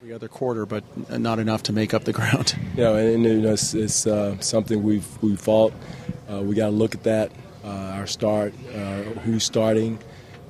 every other quarter, but not enough to make up the ground. And it's something we fought. We got to look at that, our start, who's starting,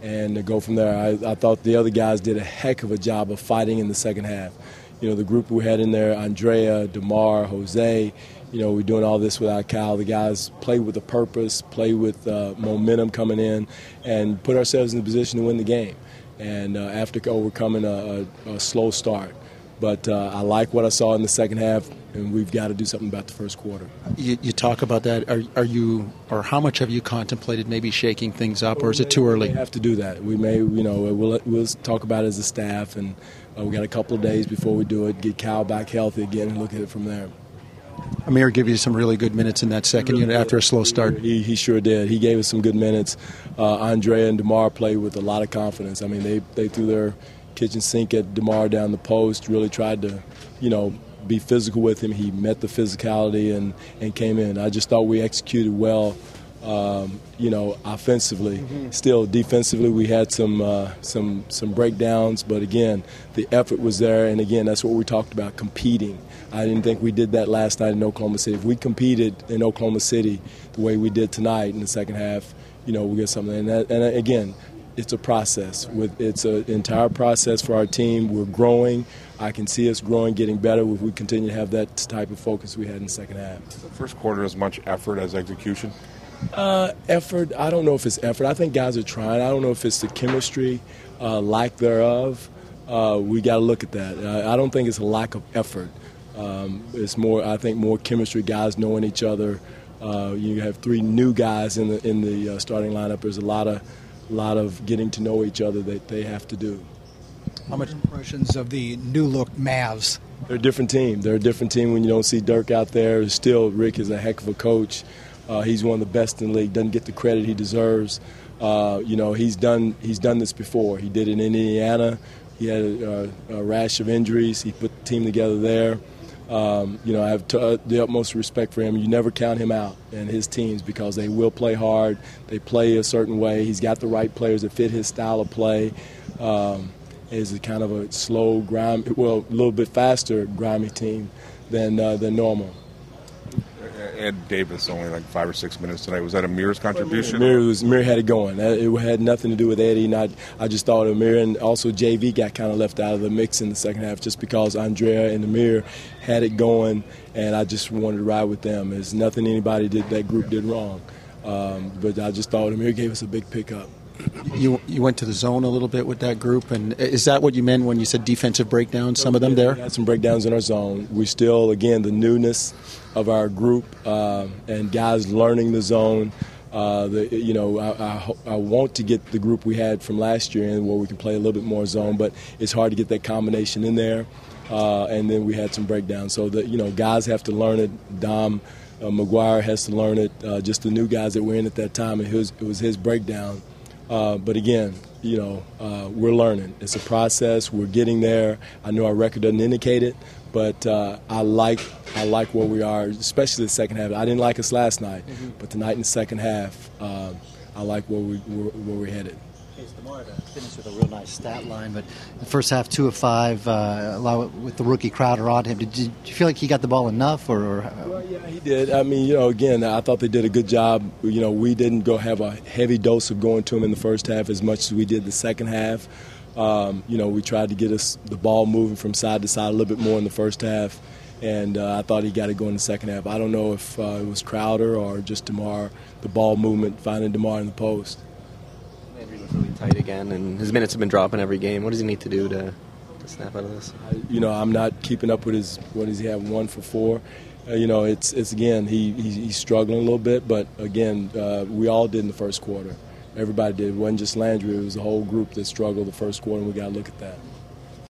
and to go from there. I thought the other guys did a heck of a job of fighting in the second half. The group we had in there, Andrea, DeMar, Jose, we're doing all this without Cal. The guys play with a purpose, play with momentum coming in, and put ourselves in the position to win the game. And after overcoming a slow start. But I like what I saw in the second half, and we've got to do something about the first quarter. You talk about that. Are you, or how much have you contemplated maybe shaking things up, or is it too early? We have to do that. We may, we'll talk about it as a staff, and we got a couple of days before we do it, get Cal back healthy again, and look at it from there. Amir gave you some really good minutes in that second unit after a slow start. He sure did. He gave us some good minutes. Andrea and DeMar played with a lot of confidence. I mean, they threw their kitchen sink at DeMar down the post, really tried to, be physical with him. He met the physicality and came in. I just thought we executed well, offensively. Mm-hmm. Still, defensively, we had some breakdowns, but again, the effort was there, and again, that's what we talked about, competing. I didn't think we did that last night in Oklahoma City. If we competed in Oklahoma City the way we did tonight in the second half, we'll get something. And again, it's a process. It's an entire process for our team. We're growing. I can see us growing, getting better if we continue to have that type of focus we had in the second half. The first quarter as much effort as execution? Effort, I don't know if it's effort. I think guys are trying. I don't know if it's the chemistry, lack thereof. We got to look at that. I don't think it's a lack of effort. It's more, I think, more chemistry, guys knowing each other. You have three new guys in the starting lineup. There's a lot of getting to know each other that they have to do. How much impressions of the new-look Mavs? They're a different team. They're a different team when you don't see Dirk out there. Still, Rick is a heck of a coach. He's one of the best in the league. Doesn't get the credit he deserves. He's done this before. He did it in Indiana. He had a rash of injuries. He put the team together there. I have the utmost respect for him. You never count him out and his teams because they will play hard. They play a certain way. He's got the right players that fit his style of play. It's a kind of a slow, a little bit faster, grimy team than normal. Ed Davis only like 5 or 6 minutes tonight. Was that Amir's contribution? Amir had it going. It had nothing to do with Eddie. I just thought Amir and also JV got kind of left out of the mix in the second half just because Andrea and Amir had it going, and I just wanted to ride with them. There's nothing that group did wrong. But I just thought Amir gave us a big pickup. You went to the zone a little bit with that group, and is that what you meant when you said defensive breakdowns, some of them there? We had some breakdowns in our zone. We still, again, the newness of our group and guys learning the zone. I want to get the group we had from last year in where we can play a little bit more zone, but it's hard to get that combination in there. And then we had some breakdowns. So, guys have to learn it. Dom McGuire has to learn it. Just the new guys that were in at that time, it was his breakdown. But again, we're learning. It's a process. We're getting there. I know our record doesn't indicate it, but I like where we are, especially the second half. I didn't like us last night, but tonight in the second half, I like where we're headed. DeMar finished with a real nice stat line, but the first half 2 of 5, with the rookie Crowder on him. Did you feel like he got the ball enough? Or? Well, yeah, he did. I mean, again, I thought they did a good job. We didn't go have a heavy dose of going to him in the first half as much as we did the second half. We tried to get us the ball moving from side to side a little bit more in the first half, and I thought he got it going in the second half. I don't know if it was Crowder or just DeMar, the ball movement, finding DeMar in the post. Landry looked really tight again, and his minutes have been dropping every game. What does he need to do to snap out of this? I'm not keeping up with what does he have, 1 for 4. It's again, he's struggling a little bit, but again, we all did in the first quarter. Everybody did. It wasn't just Landry. It was the whole group that struggled the first quarter, and we got to look at that.